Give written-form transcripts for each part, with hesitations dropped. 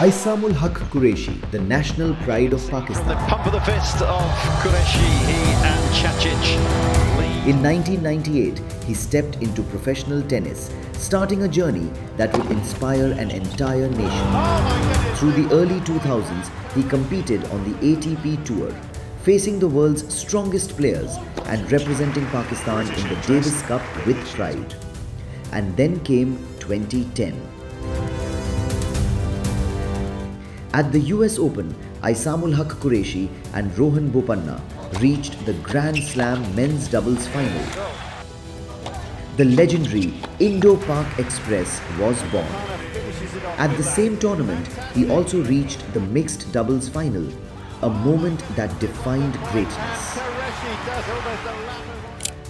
Isamul Haq Qureshi, the national pride of Pakistan. The pump of the fist of Qureshi, he and Chachic. In 1998, he stepped into professional tennis, starting a journey that would inspire an entire nation. Through the early 2000s, he competed on the ATP Tour, facing the world's strongest players and representing Pakistan in the Davis Cup with pride. And then came 2010. At the US Open, Isamul Haq Qureshi and Rohan Bopanna reached the Grand Slam men's doubles final. The legendary Indo-Pak Express was born. At the same tournament, he also reached the mixed doubles final, a moment that defined greatness.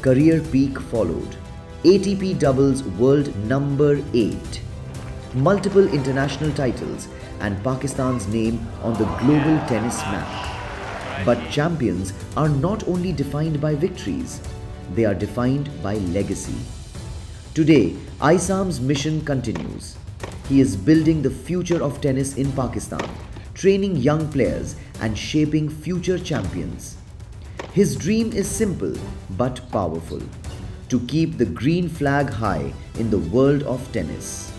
Career peak followed. ATP doubles world number 8. Multiple international titles and Pakistan's name on the global tennis map. But champions are not only defined by victories, they are defined by legacy. Today, Isam's mission continues. He is building the future of tennis in Pakistan, training young players and shaping future champions. His dream is simple but powerful: to keep the green flag high in the world of tennis.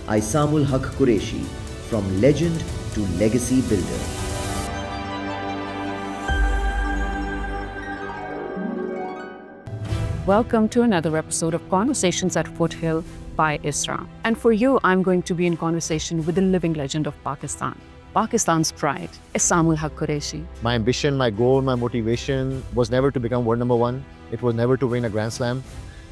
Isamul Haq Qureshi, from legend to legacy builder. Welcome to another episode of Conversations at Foothill by ISRA. And for you, I'm going to be in conversation with the living legend of Pakistan, Pakistan's pride, Isamul Haq Qureshi. My ambition, my goal, my motivation was never to become world number one. It was never to win a Grand Slam.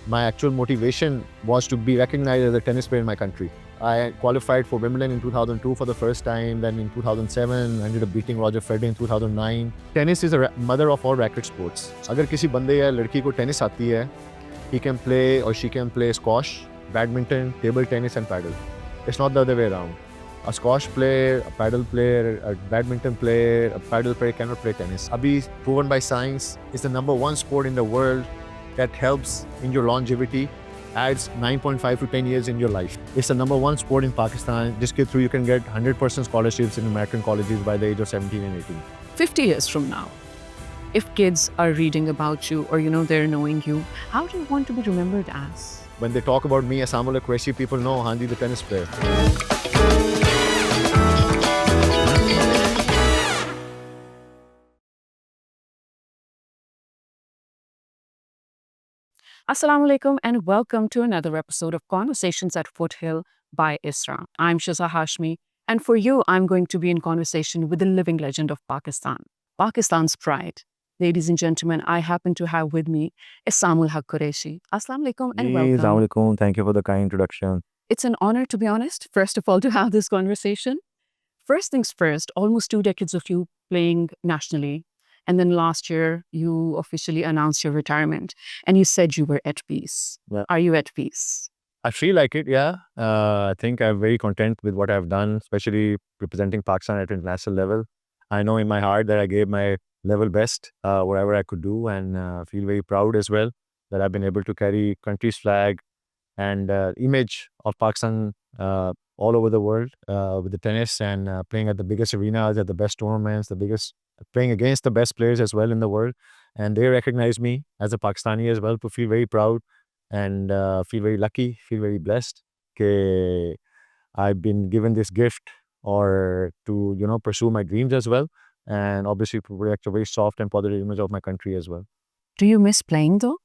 My actual motivation was to be recognized as a tennis player in my country. I qualified for Wimbledon in 2002 for the first time. Then in 2007, I ended up beating Roger Federer in 2009. Tennis is a mother of all racket sports. अगर किसी बंदे या लड़की को tennis आती है, he can play or she can play squash, badminton, table tennis and paddle. It's not the other way around. A squash player, a paddle player, a badminton player, a paddle player cannot play tennis. Abhi proven by science, is the number one sport in the world that helps in your longevity, adds 9.5 to 10 years in your life. It's the number one sport in Pakistan. Just get through, you can get 100% scholarships in American colleges by the age of 17 and 18. 50 years from now, if kids are reading about you or they're knowing you, how do you want to be remembered as? When they talk about me, Isamul Haq Qureshi, people know Hanji the tennis player. Assalamu alaikum and welcome to another episode of Conversations at Foothill by ISRA. I'm Shiza Hashmi, and for you, I'm going to be in conversation with the living legend of Pakistan, Pakistan's pride. Ladies and gentlemen, I happen to have with me Isamul Haq Qureshi. Assalamu alaikum and welcome. Assalamu alaikum. Thank you for the kind introduction. It's an honor, to be honest, first of all, to have this conversation. First things first, almost 2 decades of you playing nationally. And then last year, you officially announced your retirement and you said you were at peace. Yeah. Are you at peace? I feel like it, yeah. I think I'm very content with what I've done, especially representing Pakistan at international level. I know in my heart that I gave my level best, whatever I could do, and feel very proud as well that I've been able to carry country's flag and image of Pakistan all over the world with the tennis and playing at the biggest arenas, at the best tournaments, playing against the best players as well in the world. And they recognize me as a Pakistani as well, to feel very proud and feel very lucky, feel very blessed that I've been given this gift or to, pursue my dreams as well. And obviously project a very soft and positive image of my country as well. Do you miss playing though?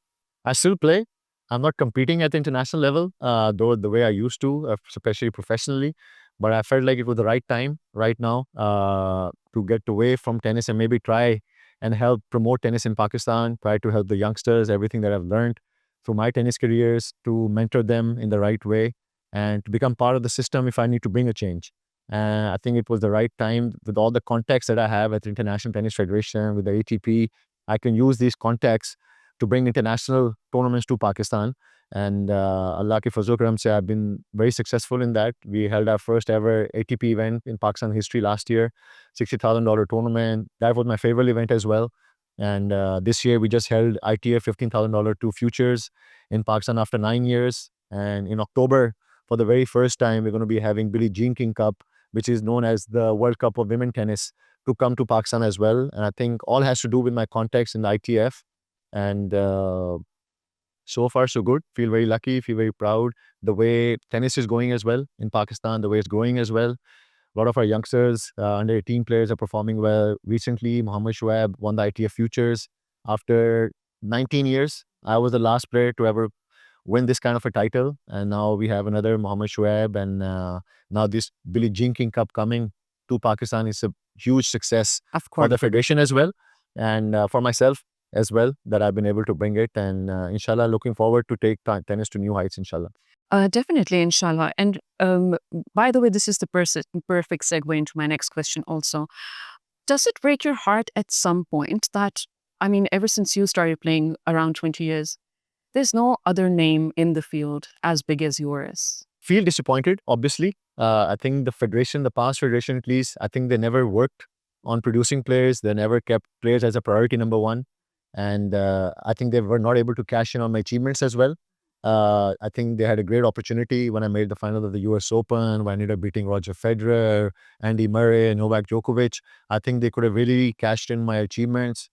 I still play. I'm not competing at the international level, though the way I used to, especially professionally. But I felt like it was the right time right now to get away from tennis and maybe try and help promote tennis in Pakistan, try to help the youngsters, everything that I've learned through my tennis careers, to mentor them in the right way and to become part of the system if I need to bring a change. And I think it was the right time with all the contacts that I have at the International Tennis Federation, with the ATP. I can use these contacts to bring international tournaments to Pakistan. And Allah ki fazl karam se, I've been very successful in that. We held our first ever ATP event in Pakistan history last year, $60,000 tournament. That was my favorite event as well. And this year we just held ITF $15,000 two futures in Pakistan after 9 years. And in October, for the very first time, we're going to be having Billie Jean King Cup which is known as the World Cup of Women Tennis, to come to Pakistan as well. And I think all has to do with my contacts in the ITF. And so far, so good. Feel very lucky, feel very proud. The way tennis is going as well in Pakistan, the way it's growing as well. A lot of our youngsters, under 18 players, are performing well. Recently, Mohammad Shoaib won the ITF Futures after 19 years. I was the last player to ever win this kind of a title. And now we have another Mohammad Shoaib. And now this Billie Jean King Cup coming to Pakistan is a huge success Of for course. the federation as well. And for myself as well, that I've been able to bring it. And inshallah, looking forward to take tennis to new heights, inshallah. Definitely, inshallah. And by the way, this is the perfect segue into my next question also. Does it break your heart at some point that, I mean, ever since you started playing around 20 years, there's no other name in the field as big as yours? Feel disappointed, obviously. I think the federation, the past federation at least, I think they never worked on producing players. They never kept players as a priority number one. And I think they were not able to cash in on my achievements as well. I think they had a great opportunity when I made the final of the US Open, when I ended up beating Roger Federer, Andy Murray, Novak Djokovic. I think they could have really cashed in my achievements.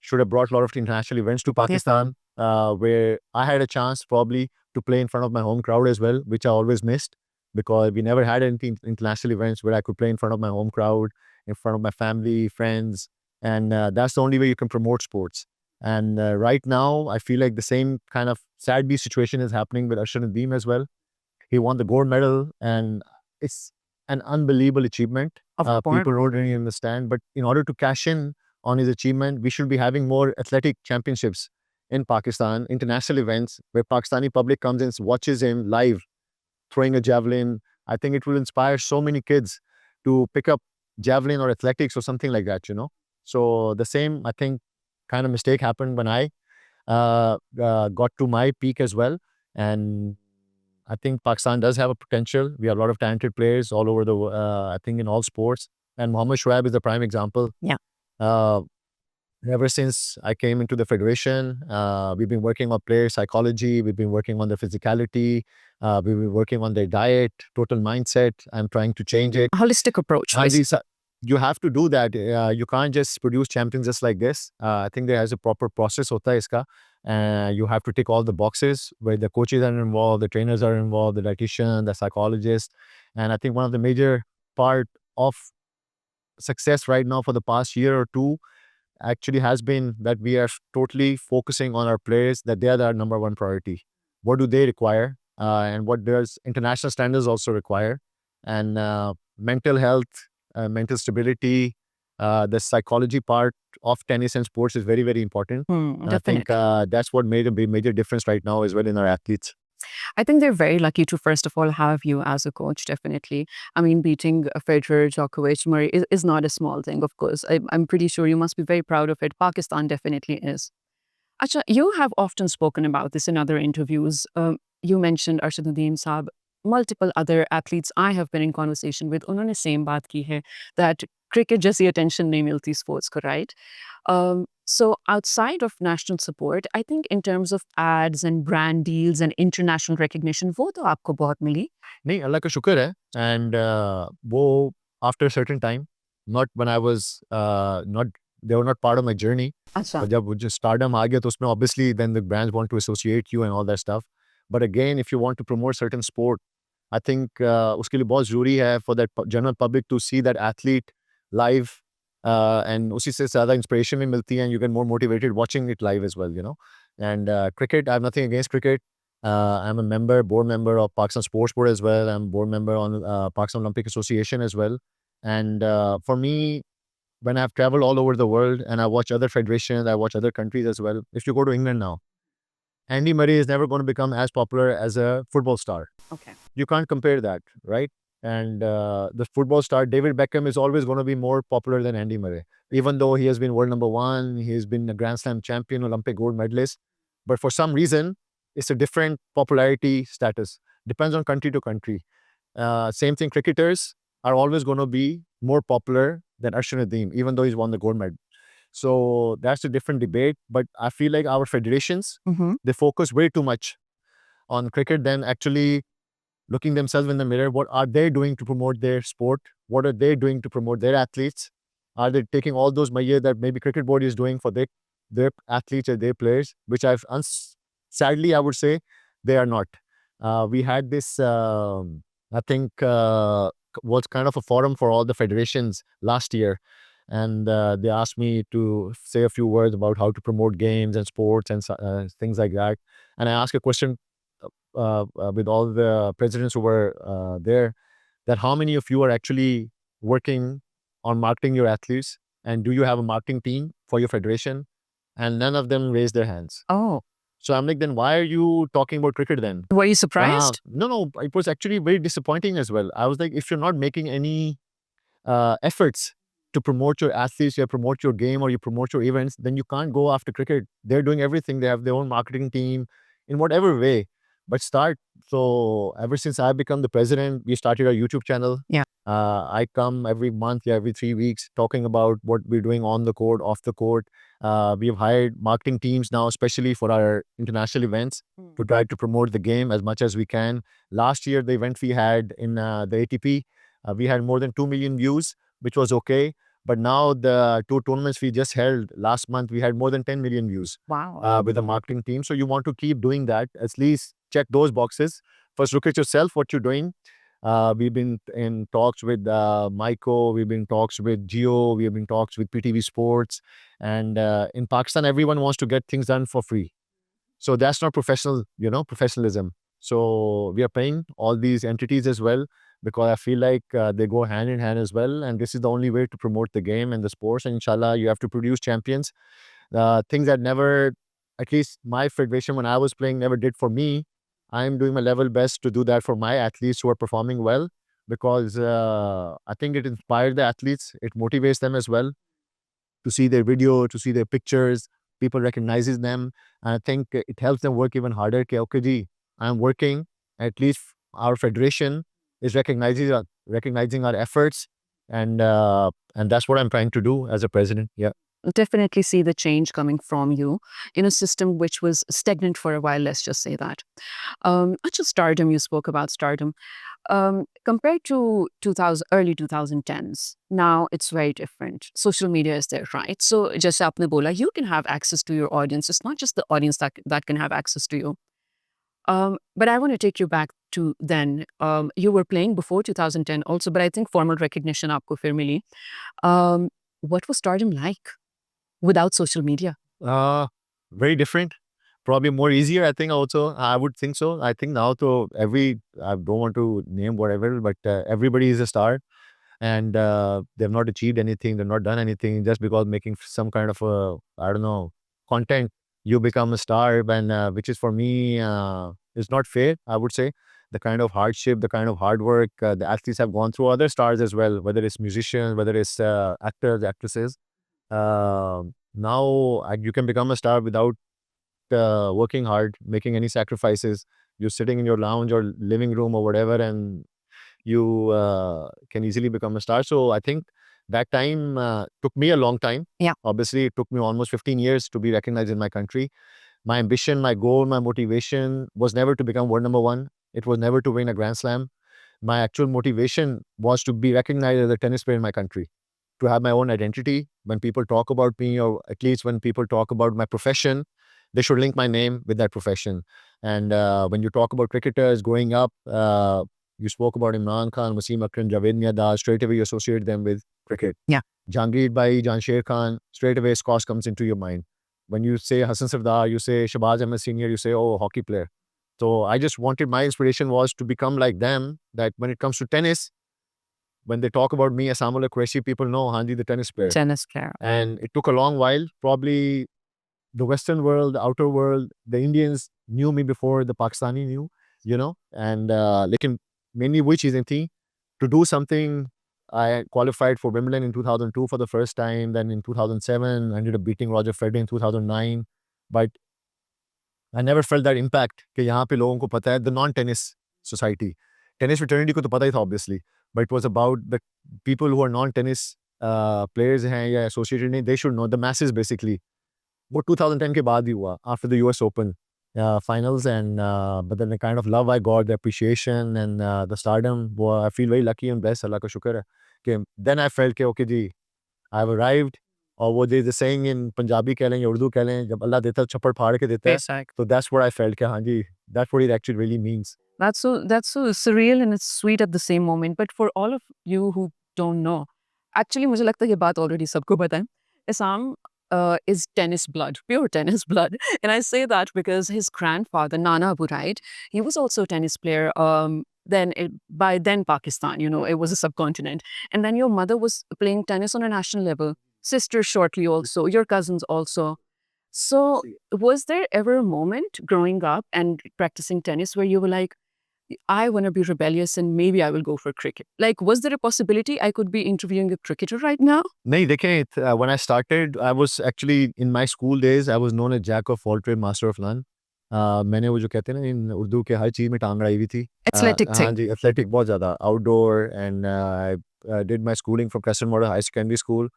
Should have brought a lot of international events to Pakistan, where I had a chance probably to play in front of my home crowd as well, which I always missed because we never had any international events where I could play in front of my home crowd, in front of my family, friends. And that's the only way you can promote sports. And right now, I feel like the same kind of sad situation is happening with Arshad Nadeem as well. He won the gold medal, and it's an unbelievable achievement. Of course. People don't really understand. But in order to cash in on his achievement, we should be having more athletic championships in Pakistan, international events where Pakistani public comes and watches him live throwing a javelin. I think it will inspire so many kids to pick up javelin or athletics or something like that, you know. So the same, I think, kind of mistake happened when I got to my peak as well. And I think Pakistan does have a potential. We have a lot of talented players all over the I think in all sports. And Mohammad Shoaib is a prime example. Yeah. Ever since I came into the federation, we've been working on player psychology. We've been working on their physicality. We've been working on their diet, total mindset. I'm trying to change it. Holistic approach. basically. You have to do that. You can't just produce champions just like this. I think there is a proper process hota hai iska. You have to tick all the boxes where the coaches are involved, the trainers are involved, the dietitian, the psychologist. And I think one of the major part of success right now for the past year or two actually has been that we are totally focusing on our players, that they are our number one priority. What do they require? And what does international standards also require? And mental health, mental stability, the psychology part of tennis and sports is very, very important. And I think that's what made a major difference right now as well in our athletes. I think they're very lucky to, first of all, have you as a coach, definitely. I mean, beating Federer, Djokovic, Murray is not a small thing, of course. I'm pretty sure you must be very proud of it. Pakistan definitely is. Acha, you have often spoken about this in other interviews. You mentioned Arshad Nadeem Saab. Multiple other athletes I have been in conversation with, उन्होंने same बात की है that cricket जैसी attention नहीं मिलती sports को, right? So outside of national support, I think in terms of ads and brand deals and international recognition, वो तो आपको बहुत मिली. नहीं, अल्लाह का शुक्र है. And वो after a certain time, not when I was they were not part of my journey. अच्छा. But जब वो जो stardom आ गया तो उसमें obviously then the brands want to associate you and all that stuff. But again, if you want to promote certain sport, I think उसके लिए बहुत ज़रूरी है for that general public to see that athlete live, and उसी से ज़्यादा inspiration भी मिलती है, and you get more motivated watching it live as well, you know. And cricket, I have nothing against cricket. I'm a board member of Pakistan Sports Board as well. I'm a board member on Pakistan Olympic Association as well. And for me, when I've traveled all over the world and I watch other federations, I watch other countries as well. If you go to England now, Andy Murray is never going to become as popular as a football star. Okay. You can't compare that, right? And the football star, David Beckham, is always going to be more popular than Andy Murray. Even though he has been world number one, he has been a Grand Slam champion, Olympic gold medalist. But for some reason, it's a different popularity status. Depends on country to country. Same thing, cricketers are always going to be more popular than Arshad Nadeem, even though he's won the gold medal. So that's a different debate. But I feel like our federations, Mm-hmm. they focus way too much on cricket than actually looking themselves in the mirror. What are they doing to promote their sport? What are they doing to promote their athletes? Are they taking all those mayas that maybe cricket board is doing for their athletes or their players, which sadly, I would say they are not. We had this, I think, was kind of a forum for all the federations last year. And they asked me to say a few words about how to promote games and sports and things like that. And I asked a question with all the presidents who were there, that how many of you are actually working on marketing your athletes, and do you have a marketing team for your federation? And none of them raised their hands. Oh, So I'm like, then why are you talking about cricket then? were you surprised? No, it was actually very disappointing as well. I was like, if you're not making any efforts to promote your athletes, you promote your game or you promote your events, then you can't go after cricket. They're doing everything. They have their own marketing team in whatever way. But start. So ever since I've become the president, we started our YouTube channel. Yeah. I come every month, every 3 weeks, talking about what we're doing on the court, off the court. We have hired marketing teams now, especially for our international events, to try to promote the game as much as we can. Last year, the event we had in the ATP, we had more than 2 million views, which was okay. But now the 2 tournaments we just held last month, we had more than 10 million views Wow. with the marketing team. So you want to keep doing that. At least check those boxes. First, look at yourself, what you're doing. We've been in talks with Maiko, we've been in talks with Geo, we've been in talks with PTV Sports. And in Pakistan, everyone wants to get things done for free. So that's not professionalism. So we are paying all these entities as well, because I feel like they go hand in hand as well. And this is the only way to promote the game and the sports. And inshallah, you have to produce champions. Things that never, at least my federation when I was playing, never did for me. I'm doing my level best to do that for my athletes who are performing well, because I think it inspires the athletes. It motivates them as well to see their video, to see their pictures. People recognizes them. And I think it helps them work even harder. Okay, gee, I'm working. At least our federation is recognizing our efforts. And that's what I'm trying to do as a president. Yeah. Definitely see the change coming from you in a system which was stagnant for a while, let's just say that. Just stardom, you spoke about stardom. Compared to early 2010s, now it's very different. Social media is there, right? So just aapne bola, you can have access to your audience. It's not just the audience that can have access to you. But I want to take you back to then. You were playing before 2010 also, but I think formal recognition aapko fir mili. What was stardom like without social media? Very different. Probably more easier, I think also. I would think so. I think now to I don't want to name whatever, but everybody is a star. And they've not achieved anything. They've not done anything just because making some kind of I don't know, content, you become a star. And which is for me, is not fair, I would say. The kind of hardship, the kind of hard work the athletes have gone through, other stars as well, whether it's musicians, whether it's actors, actresses. Now you can become a star without working hard, making any sacrifices. You're sitting in your lounge or living room or whatever, and you can easily become a star. So I think that time took me a long time. Yeah. Obviously, it took me almost 15 years to be recognized in my country. My ambition, my goal, my motivation was never to become world number 1. It was never to win a Grand Slam. My actual motivation was to be recognized as a tennis player in my country, to have my own identity. When people talk about me, or at least when people talk about my profession, they should link my name with that profession. And when you talk about cricketers growing up, you spoke about Imran Khan, Wasim Akram, Javed Miandad, straight away you associate them with cricket. Yeah. Jahangir Bhai, Jansher Khan, straight away Scotch comes into your mind. When you say Hassan Sardar, you say Shabaz Ahmed Senior, you say, oh, hockey player. So I just wanted, my inspiration was to become like them, that when it comes to tennis, when they talk about me, Asamoah Qureshi, people know Hanji, the tennis player. Tennis player. And it took a long while. Probably the Western world, the outer world, the Indians knew me before the Pakistani knew, and mainly which is to do something. I qualified for Wimbledon in 2002 for the first time. Then in 2007, I ended up beating Roger Federer in 2009. But I never felt that impact कि यहाँ पे लोगों को पता है, the non-tennis society. Tennis fraternity को तो पता ही था obviously, but it was about the people who are non-tennis players हैं या associated नहीं, they should know, the masses basically. वो 2010 के बाद ही हुआ, after the US Open. finals, and but then the kind of love I got, the appreciation and the stardom, I feel very lucky and blessed. Allah ka shukr hai. कि then I felt कि okay जी, I've arrived. और वो there's a saying in Punjabi कह लें या उर्दू कह लें, जब अल्लाह देता है छप्पड़ फाड़ के देता है. Besak. So that's what I felt कि हाँ जी, that's what it actually really means. That's so surreal and it's sweet at the same moment. But for all of you who don't know, actually मुझे लगता है ये बात already सबको पता है. Isam is tennis blood, pure tennis blood. And I say that because his grandfather, Nana Abu Raid, he was also a tennis player. By then Pakistan, you know, it was a subcontinent. And then your mother was playing tennis on a national level. Sister shortly also, your cousins also. So was there ever a moment growing up and practicing tennis where you were like, I want to be rebellious and maybe I will go for cricket? Like, was there a possibility I could be interviewing a cricketer right now? नहीं देखें, when I started, I was actually in my school days, I was known as Jack of all trade, master of none. मैंने वो जो कहते हैं ना इन उर्दू के हर चीज़ में टांग अड़ाई हुई थी. Athletic हाँ thing. जी, एथलेटिक बहुत ज़्यादा, outdoor, and I did my schooling from Crescent Model High Secondary School.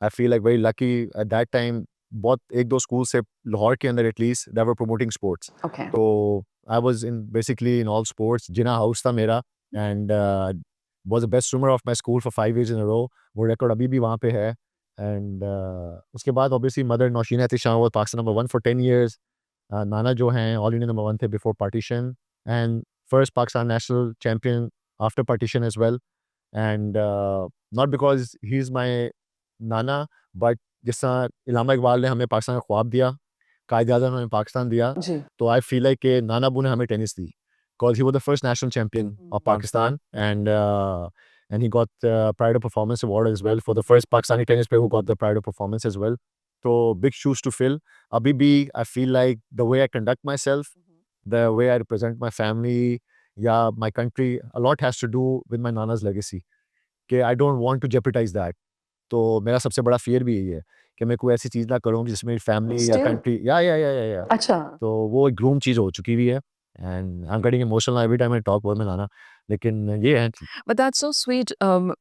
I feel like very lucky at that time. बहुत एक दो स्कूल से लाहौर के अंदर at least they were promoting sports. Okay. तो I was in basically in all sports. Jinnah house था मेरा, and was the best swimmer of my school for 5 years in a row. वो record अभी भी वहाँ पे है. And उसके बाद obviously mother Nausheen Ehtisam was Pakistan number 1 for 10 years. Nana जो हैं all India number 1 थे before partition, and first Pakistan national champion after partition as well. And not because he's my Nana, but जिस तरह इलामा इकबाल ने हमें पाकिस्तान का ख्वाब दिया, कायद आज़म ने हमें पाकिस्तान दिया, जी. तो I feel like कि नाना अबू ने हमें tennis the. Because he was the first national champion of Pakistan, and he got the Pride of Performance Award as well for the first Pakistani tennis player who got the Pride of Performance as well. So big shoes to fill. Abhi bhi, I feel like the way I conduct myself, the way I represent my family, yeah, my country, a lot has to do with my Nana's legacy. कि I don't want to jeopardize that. तो मेरा सबसे बड़ा fear भी यही है कि मैं कोई ऐसी चीज़ ना करूँ जिसमें मेरी family या Still? country, yeah. अच्छा. तो वो एक groomed चीज़ हो चुकी हुई है. And I'm getting emotional every time I talk about my Nana. लेकिन ये है. But that's so sweet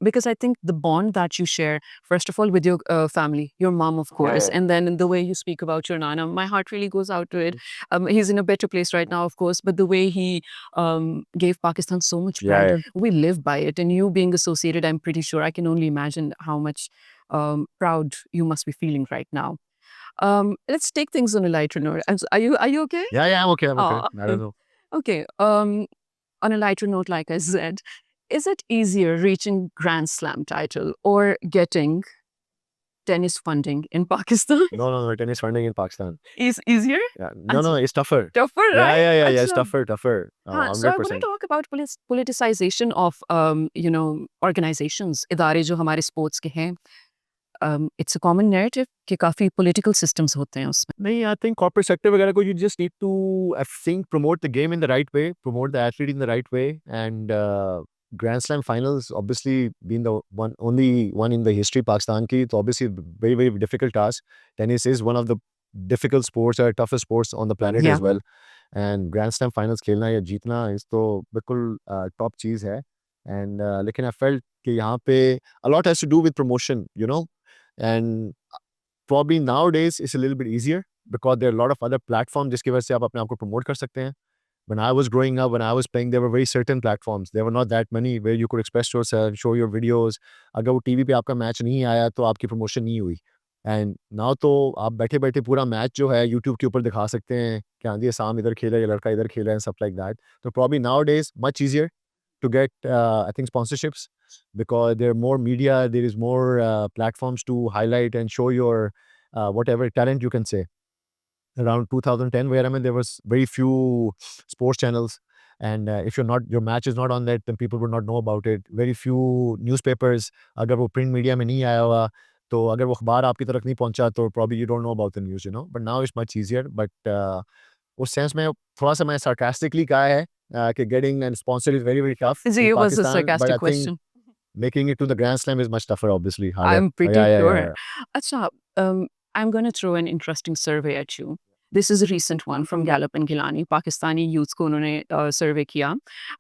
because I think the bond that you share, first of all, with your family, your mom, of course, and then the way you speak about your Nana, my heart really goes out to it. He's in a better place right now, of course, but the way he gave Pakistan so much pride, we live by it. And you being associated, I'm pretty sure I can only imagine how much proud you must be feeling right now. Let's take things on a lighter note. Are you okay? Yeah, I'm okay. I'm okay. Aw. I don't know. Okay. On a lighter note, like I said, is it easier reaching Grand Slam title or getting tennis funding in Pakistan? No, tennis funding in Pakistan. Is easier? Yeah. No, it's tougher. Tougher, right? Yeah, it's Achha. tougher. हाँ, so I want to 100%. talk about politicization of organizations, इदारे जो हमारे sports के हैं. It's a common narrative कि काफी political systems होते हैं उसमें. नहीं, I think corporate sector वगैरह को you just need to, I think, promote the game in the right way, promote the athlete in the right way, and Grand Slam finals obviously being the only one in the history Pakistan की, तो obviously very very difficult task. Tennis is one of the difficult sports or toughest sports on the planet as well, and Grand Slam finals खेलना या जीतना इस तो बिल्कुल top चीज़ है. And लेकिन I felt कि यहाँ पे a lot has to do with promotion, you know. And probably nowadays it's a little bit easier because there are a lot of other platforms जिसकी वजह से आप अपने आप को promote कर सकते हैं. When I was growing up, when I was playing, there were very certain platforms. There were not that many where you could express yourself, show your videos. अगर वो TV पे आपका मैच नहीं आया तो आपकी promotion नहीं हुई. And now तो आप बैठे बैठे पूरा मैच जो है YouTube के ऊपर दिखा सकते हैं कि हाँ जी साम इधर खेला, ये लड़का इधर खेला and stuff like that. So probably nowadays much easier to get I think sponsorships because there are more media, there is more platforms to highlight and show your whatever talent you can say. Around 2010 where I mean there was very few sports channels, and if your match is not on that, then people would not know about it. Very few newspapers, अगर वो print media में नहीं आया हुआ तो अगर वो अखबार आपकी तरफ नहीं पहुंचा तो probably you don't know about the news, you know. But now it's much easier. But उस sense में थोड़ा सा मैं sarcastically कहा है कि getting and sponsored is very very tough. See, in it was a Pakistan, sarcastic but I think question. making it to the Grand Slam is much tougher, obviously. Harder. I'm pretty Yeah. sure. Acha, I'm going to throw an interesting survey at you. This is a recent one from Gallup and Gilani. Pakistani youths को उन्होंने survey किया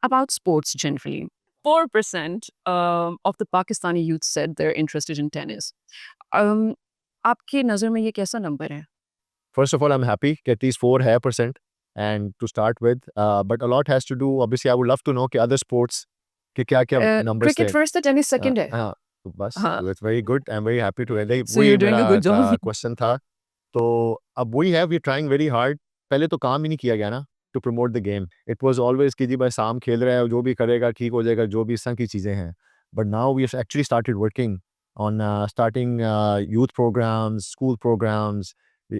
about sports generally. 4% of the Pakistani youth said they're interested in tennis. आपकी नज़र में ये कैसा number है? First of all, I'm happy कि at least 4% and to start with. But a lot has to do. Obviously, I would love to know कि other sports के क्या numbers Cricket थे. first, the tennis second है. हाँ, तो बस हाँ. it's very good. I'm very happy to hear. So वही you're doing a मेरा good job. क्वेश्चन था. तो अब वही है, we're trying very hard. पहले तो काम ही नहीं किया गया ना to promote the game. It was always कि जी भाई शाम खेल रहा है, जो भी करेगा ठीक हो जाएगा, जो भी इस तरह की चीज़ें हैं. But now we have actually started working on starting youth programs, school programs,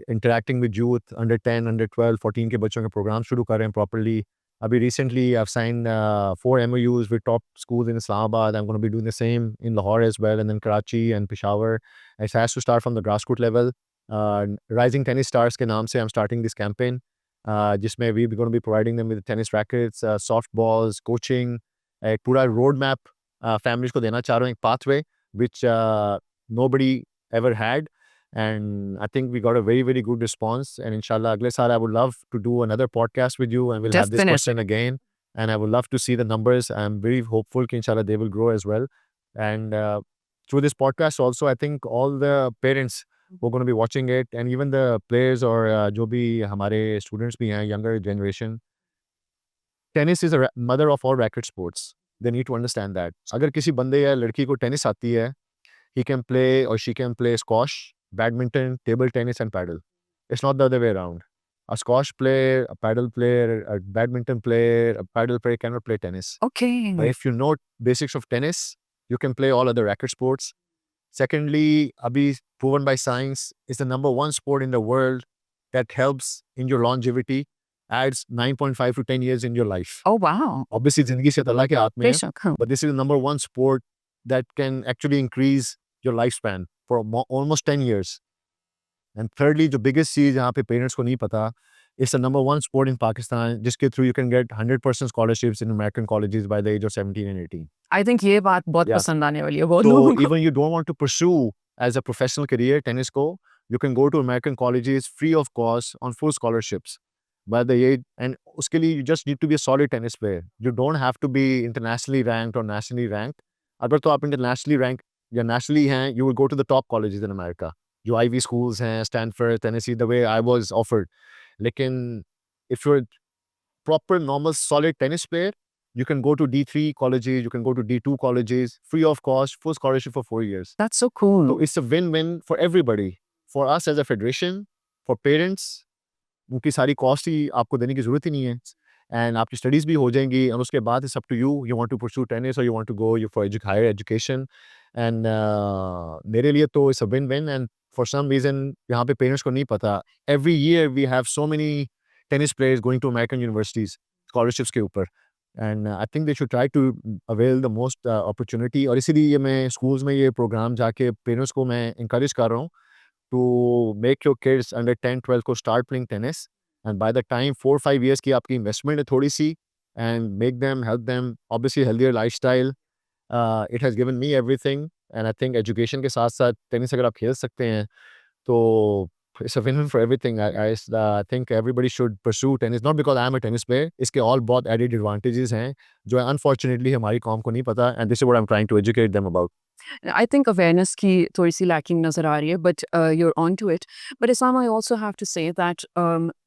interacting with youth under 10, under 12, 14 के बच्चों के programs शुरू कर रहे हैं properly. Abhi recently, I've signed 4 MOUs with top schools in Islamabad. I'm going to be doing the same in Lahore as well, and then Karachi and Peshawar. It has to start from the grassroots level. Rising Tennis Stars के नाम से I'm starting this campaign, जिसमें we're going to be providing them with tennis rackets, soft balls, coaching, एक पूरा road map families को देना चाह रहा हूँ, एक pathway which nobody ever had. And I think we got a very, very good response. And inshallah, agle saal, I would love to do another podcast with you, and we'll have this Definitely. question again. And I would love to see the numbers. I'm very hopeful that inshallah they will grow as well. And through this podcast also, I think all the parents who are going to be watching it, and even the players or जो भी हमारे students भी हैं, younger generation, tennis is a mother of all racket sports. They need to understand that. अगर किसी बंदे या लड़की को tennis आती है, he can play or she can play squash, badminton, table tennis, and paddle. It's not the other way around. A squash player, a paddle player, a badminton player, a paddle player cannot play tennis. Okay. But if you know basics of tennis, you can play all other racket sports. Secondly, abhi proven by science, is the number one sport in the world that helps in your longevity, adds 9.5 to 10 years in your life. Oh, wow. Obviously, zindagi se Allah ke haath mein hai, बेशक, हाँ. but this is the number one sport that can actually increase your lifespan for almost 10 years. And thirdly, the biggest चीज यहाँ पे parents को नहीं पता, it's the number one sport in Pakistan, जिसके through you can get 100% scholarships in American colleges by the age of 17 and 18. I think ये बात बहुत Yeah. पसंद आने वाली है बहुत So लोगों को. even you don't want to pursue as a professional career tennis को, you can go to American colleges free of cost on full scholarships by the age, and उसके लिए you just need to be a solid tennis player. You don't have to be internationally ranked or nationally ranked. अगर तो आप internationally ranked या nationally हैं, you will go to the top colleges in America. जो Ivy schools हैं, Stanford, Tennessee, the way I was offered. लेकिन if you're a proper, normal, solid tennis player, you can go to D3 colleges, you can go to D2 colleges, free of cost, full scholarship for 4 years. That's so cool. So it's a win-win for everybody. For us as a federation, for parents, उनकी सारी cost ही आपको देने की ज़रूरत ही नहीं है. And आपकी studies भी हो जाएंगी, और उसके बाद it's up to you. You want to pursue tennis or you want to go for higher education. And मेरे लिए तो it's a win-win. And for some reason, यहाँ पे parents को नहीं पता. Every year we have so many tennis players going to American universities, scholarships के ऊपर. And I think they should try to avail the most opportunity. और इसीलिए मैं schools में ये program जाके parents को मैं encourage कर रहा हूँ to make your kids under 10, 12 को start playing tennis. And by the time 4, 5 years की आपकी investment है थोड़ी सी, and make them, help them, obviously healthier lifestyle. It has given me everything. And I think education के साथ साथ tennis अगर आप खेल सकते हैं, तो it's a win-win for everything. I think everybody should pursue tennis, not because I'm a tennis player. इसके all बहुत added advantages हैं, जो unfortunately हमारी कौम को नहीं पता. And this is what I'm trying to educate them about. I think awareness की थोड़ी सी lacking नजर आ रही है, but you're onto it. But Islam, I also have to say that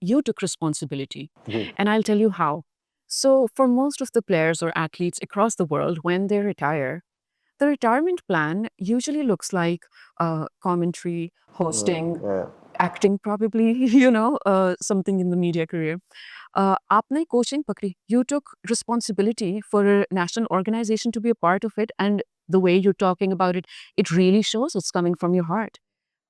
you took responsibility, and I'll tell you how. So for most of the players or athletes across the world, when they retire, the retirement plan usually looks like commentary, hosting, acting probably, something in the media career. आपने coaching पकड़ी. You took responsibility for a national organization to be a part of it, and the way you're talking about it, it really shows it's coming from your heart.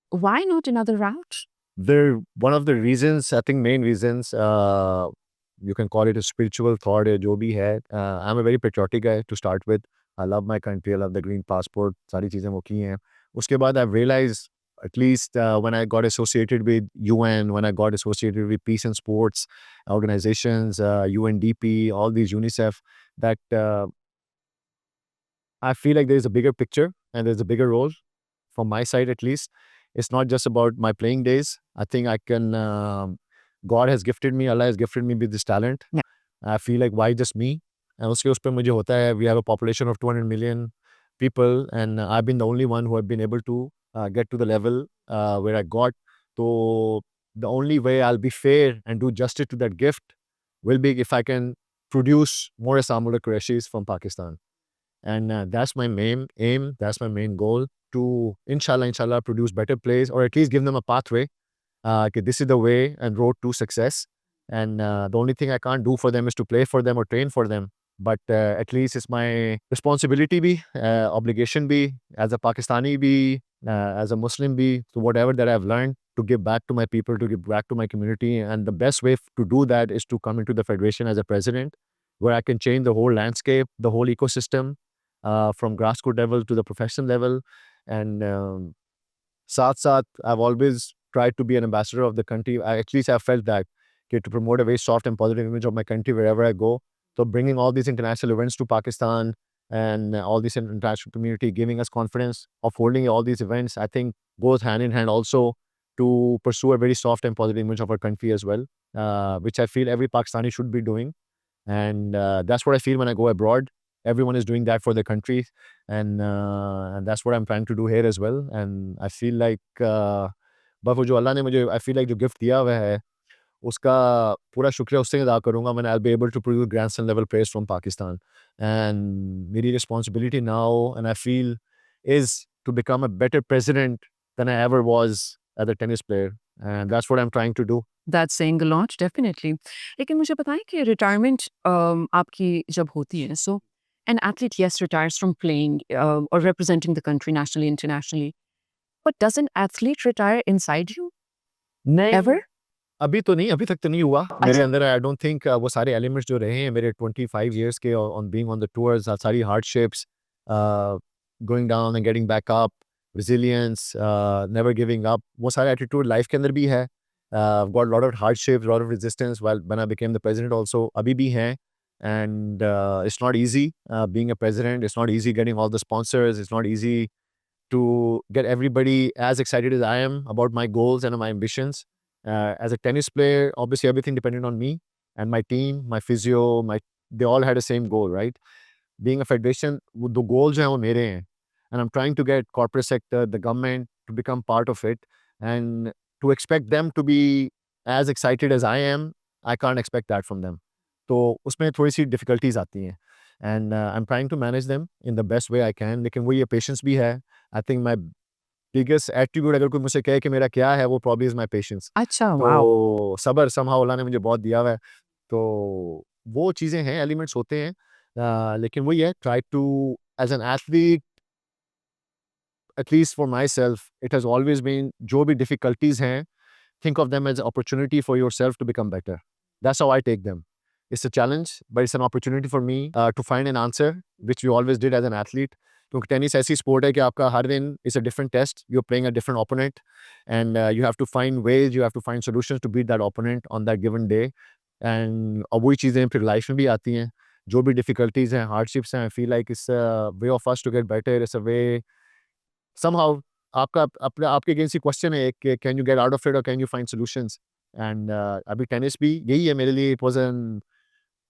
Why not another route? They're one of the reasons, I think main reasons, you can call it a spiritual thought, जो भी है. I'm a very patriotic guy to start with. I love my country, I love the green passport, सारी चीज़ें वो की हैं. उसके बाद I've realized, at least when I got associated with UN, when I got associated with peace and sports organizations, UNDP, all these UNICEF, that I feel like there's a bigger picture and there's a bigger role from my side at least. It's not just about my playing days. I think I can, God has gifted me, Allah has gifted me with this talent. Yeah. I feel like why just me? And उसके उस पर मुझे होता है, we have a population of 200 million people, and I've been the only one who have been able to get to the level where I got. तो the only way I'll be fair and do justice to that gift will be if I can produce more Istanbul Qureshis from Pakistan. And that's my main aim. That's my main goal, to inshallah produce better players, or at least give them a pathway. Okay, this is the way and road to success. And the only thing I can't do for them is to play for them or train for them. But at least it's my responsibility be, obligation be, as a Pakistani be, as a Muslim be, so whatever that I've learned, to give back to my people, to give back to my community. And the best way to do that is to come into the federation as a president, where I can change the whole landscape, the whole ecosystem, from grassroots level to the professional level. And Sath, I've always tried to be an ambassador of the country. At least I've felt that, okay, to promote a very soft and positive image of my country wherever I go. So bringing all these international events to Pakistan, and all this international community giving us confidence of holding all these events, I think goes hand in hand also to pursue a very soft and positive image of our country as well, which I feel every Pakistani should be doing. And that's what I feel when I go abroad. Everyone is doing that for their country, and that's what I'm trying to do here as well. And I feel like बस वो जो अल्लाह ने मुझे, I feel like जो gift दिया हुआ है, उसका पूरा शुक्रिया उससे अदा करूँगा when I'll be able to produce grandstand level players from Pakistan. And मेरी responsibility now, and I feel, is to become a better president than I ever was as a tennis player. And that's what I'm trying to do. That's saying a lot, definitely. लेकिन मुझे बताएं कि retirement आपकी जब होती है, so an athlete, yes, retires from playing or representing the country nationally, internationally. But does an athlete retire inside you? नहीं, Ever? अभी तो नहीं, अभी तक तो नहीं हुआ मेरे अंदर. आई डोंट थिंक वो सारे एलिमेंट्स जो रहे हैं मेरे 25 years के on being on the tours, सारी hardships, going down and getting back up, resilience, never giving up, वो सारे एटीट्यूड लाइफ के अंदर भी है. Got a lot of hardships, a lot of resistance while when I became the president also, अभी भी हैं. And it's not easy being a president. It's not easy getting all the sponsors. It's not easy to get everybody as excited as I am about my goals and my ambitions. As a tennis player, obviously everything depended on me and my team, my physio, they all had the same goal, right? Being a federation, the goals are mere hain. And I'm trying to get corporate sector, the government to become part of it, and to expect them to be as excited as I am, I can't expect that from them. तो उसमें थोड़ी सी difficulties आती हैं. And I'm trying to manage them in the best way I can. लेकिन वो ये patience भी है. I think my biggest attribute अगर कोई मुझसे कहे कि मेरा क्या है, वो probably is my patience. अच्छा, तो wow. सबर somehow अल्लाह ने मुझे बहुत दिया हुआ है. तो वो चीज़ें हैं, elements होते हैं. लेकिन वही है, try to, as an athlete, at least for myself, it has always been, जो भी difficulties हैं, think of them as an opportunity for yourself to become better. That's how I take them. It's a challenge, but it's an opportunity for me to find an answer, which we always did as an athlete. क्योंकि tennis ऐसी sport है कि आपका हर दिन is a different test. You're playing a different opponent, and you have to find ways, you have to find solutions to beat that opponent on that given day. And अब वही चीज़ें फिर life में भी आती हैं. जो भी difficulties हैं, hardships हैं, I feel like it's a way of us to get better. It's a way, somehow, आपका अपने आपके अगेंस्ट ही क्वेश्चन है कि can you get out of it और can you find solutions. And अभी टेनिस भी यही है मेरे लिए. इट वाज एन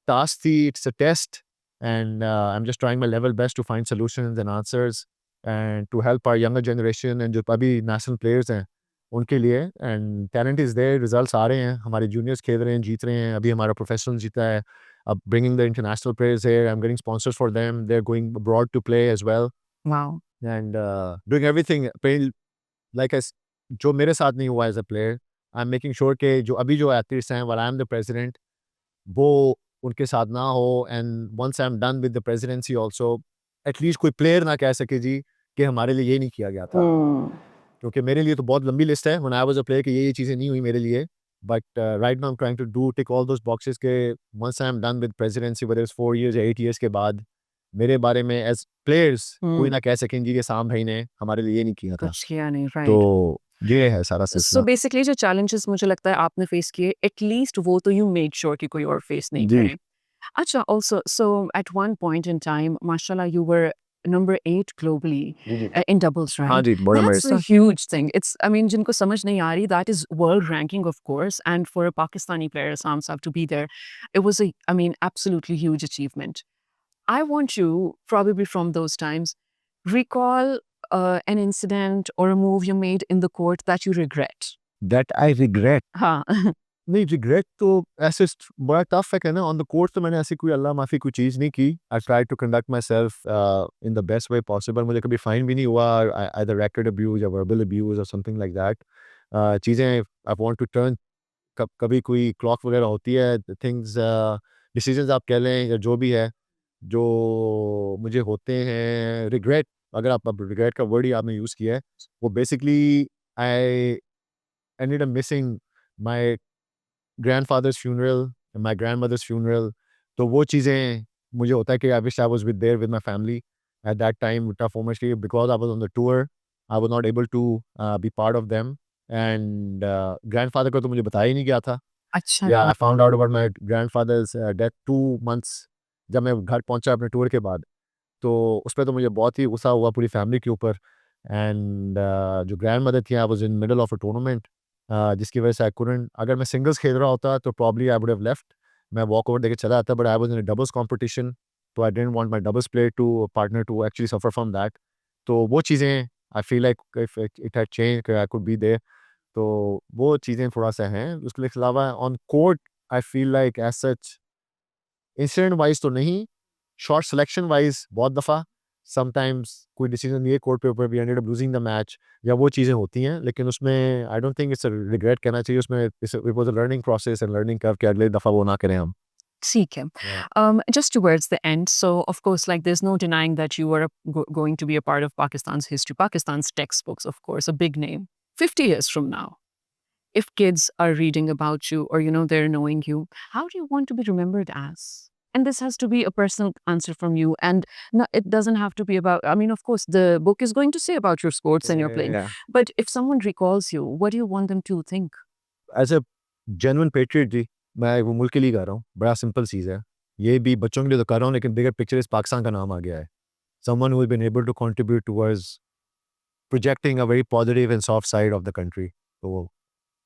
टास्क थी, it's a test, and I am just trying my level best to find solutions and answers and to help our younger generation and जो अभी national players हैं उनके लिए. And talent is there, results आ रहे हैं, हमारे जूनियर्स खेल रहे हैं, जीत रहे हैं. अभी हमारा प्रोफेशनल जीता है. अब bringing the international players here, I am getting sponsors for them, they are going abroad to play as well. Wow. And doing everything like जो मेरे साथ नहीं हुआ as a player, I'm making sure कि जो अभी जो athletes हैं, while I'm the president, वो उनके साथ ना हो. And once I'm done with the presidency also, at least कोई player ना कह सके जी कि हमारे लिए ये नहीं किया गया था. क्योंकि मेरे लिए तो बहुत लंबी लिस्ट है. When I was a player कि ये चीज़ें नहीं हुई मेरे लिए. But right now I'm trying to tick all those boxes के once I'm done with presidency, whether it's 4 years or 8 years के बाद, मेरे बारे में एज प्लेयर्स कोई ना कह सकें जी कि साम भाई ने हमारे लिए ये नहीं किया था. कुछ किया नहीं, right. तो ये है सारा So सिलसिला. basically जो challenges मुझे लगता है आपने face किए, at least वो तो you made sure कि कोई और face नहीं जी. करे. अच्छा, also, so at one point in time, mashallah, you were number 8 globally in doubles, right? हाँ जी, बड़ा That's a huge thing. It's, I mean, जिनको समझ नहीं आ रही, that is world ranking, of course, and for a Pakistani player, Sam Saab, to be there, it was a, I mean, absolutely huge achievement. I want you, probably from those times, recall an incident or a move you made in the court that you regret. that I regret. हाँ नहीं, regret तो ऐसे बड़ा tough है कहना। On the court तो मैंने ऐसी कोई अल्लाह माफ़ी कोई चीज़ नहीं की। I try to conduct myself in the best way possible. मुझे कभी फाइन भी नहीं हुआ, आइदर रैकेट अब्यूज़ या वर्बल अब्यूज़ और समथिंग लाइक दैट। चीज़ें आई वांट टू टर्न, कभी कोई क्लॉक वगैरह होती है, थिंग्स डिसीजंस आप कह लें या जो भी है, जो मुझे होते हैं रिग्रेट, अगर आप रिग्रेट का वर्ड ही आपने यूज़ किया है, वो basically I ended up missing my grandfather's funeral, my grandmother's funeral. तो वो चीज़ें मुझे होता है कि I wish I was with my family at that time, tough momentarily because I was on the tour, I was not able to be part of them. And grandfather का तो मुझे बताया ही नहीं गया था। अच्छा या I found out about my grandfathers death 2 months जब मैं घर पहुंचा अपने टूर के बाद। तो उस पे तो मुझे बहुत ही गुस्सा हुआ पूरी फैमिली के ऊपर। एंड जो ग्रैंड मदर थी, आई was in middle of a tournament, जिसकी वजह से आई कुडंट, अगर मैं सिंगल्स खेल रहा होता तो probably I would have left, मैं वॉक ओवर देके चला जाता, but I was in a doubles competition, तो I didn't want my doubles player to partner to actually suffer from that. तो वो चीज़ें I feel like if it had changed I could be there. तो वो चीज़ें थोड़ा-सा हैं। उसके अलावा on court I feel like as such incident wise तो नहीं, शॉट सिलेक्शन वाइज़ बहुत दफ़ा समटाइम्स कोई डिसीजन लिए court paper we ended up losing the match, या वो चीज़ें होती हैं, लेकिन उसमें I don't think it's a regret कहना चाहिए, उसमें it was a learning process and learning curve कि अगली दफ़ा वो ना करें हम। ठीक है. Just towards the end, so of course, like there's no denying that you were going to be a part of Pakistan's history, Pakistan's textbooks, of course, a big name. 50 years from now, if kids are reading about you or, they're knowing you, how do you want to be remembered as? And this has to be a personal answer from you. And no, it doesn't have to be about, I mean, of course, the book is going to say about your sports and your playing. Yeah. But if someone recalls you, what do you want them to think? As a genuine patriot जी, मैं वो मुल्क के लिए कर रहा हूँ, बड़ा सिंपल चीज़ है। ये भी बच्चों के लिए तो कर रहा हूँ, लेकिन बिगर पिक्चर इस पाकिस्तान का नाम आ गया है। Someone who has been able to contribute towards projecting a very positive and soft side of the country. तो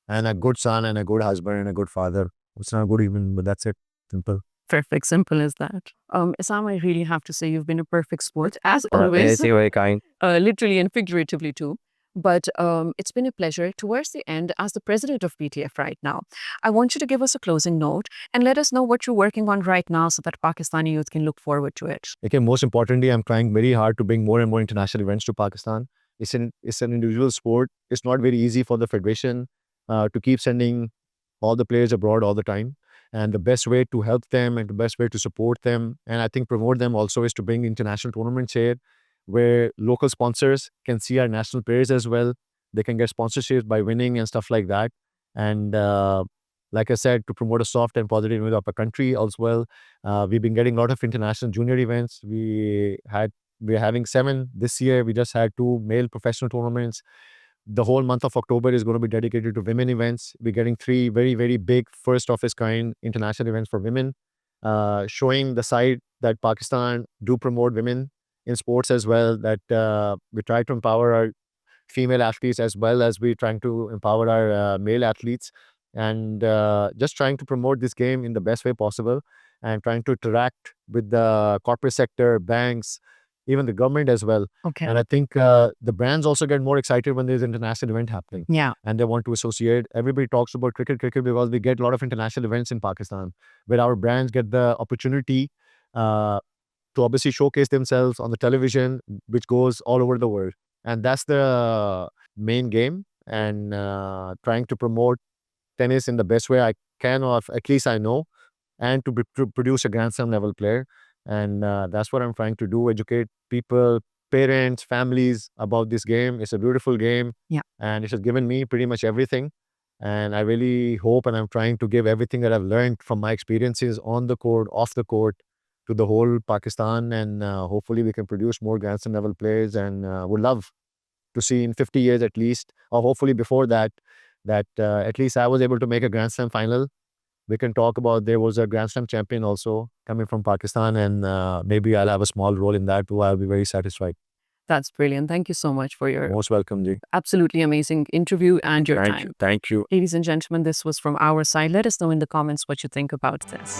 and a good son and a good husband and a good father. It's not good even, but that's it, simple. Perfect. Simple as that. Isam, I really have to say you've been a perfect sport, as always. ऐसे हुए kind. Literally and figuratively too. But it's been a pleasure. Towards the end, as the president of PTF right now, I want you to give us a closing note and let us know what you're working on right now so that Pakistani youth can look forward to it. Okay, most importantly, I'm trying very hard to bring more and more international events to Pakistan. It's an individual sport. It's not very easy for the federation to keep sending all the players abroad all the time. And the best way to help them and the best way to support them, and I think promote them also, is to bring international tournaments here where local sponsors can see our national players as well. They can get sponsorships by winning and stuff like that. And like I said, to promote a soft and positive image of our country as well. We've been getting a lot of international junior events. We're having 7 this year. We just had 2 male professional tournaments. The whole month of October is going to be dedicated to women events. We're getting 3 very, very big first of its kind international events for women, showing the side that Pakistan do promote women in sports as well, that we try to empower our female athletes as well as we're trying to empower our male athletes, and just trying to promote this game in the best way possible, and trying to interact with the corporate sector, banks, even the government as well. Okay. And I think the brands also get more excited when there's an international event happening. Yeah. And they want to associate. Everybody talks about cricket because we get a lot of international events in Pakistan where our brands get the opportunity to obviously showcase themselves on the television, which goes all over the world. And that's the main game. And trying to promote tennis in the best way I can, or at least I know, and to produce a Grand Slam level player. And that's what I'm trying to do, educate people, parents, families about this game. It's a beautiful game. Yeah. And it has given me pretty much everything. And I really hope, and I'm trying to give everything that I've learned from my experiences on the court, off the court, to the whole Pakistan. And hopefully we can produce more Grand Slam level players. And would love to see in 50 years at least, or hopefully before that, at least I was able to make a Grand Slam final. We can talk about, there was a Grand Slam champion also coming from Pakistan, and maybe I'll have a small role in that too. I'll be very satisfied. That's brilliant. Thank you so much for your Most welcome, Ji. absolutely amazing interview and your Thank time. you. Thank you. Ladies and gentlemen, this was from our side. Let us know in the comments what you think about this.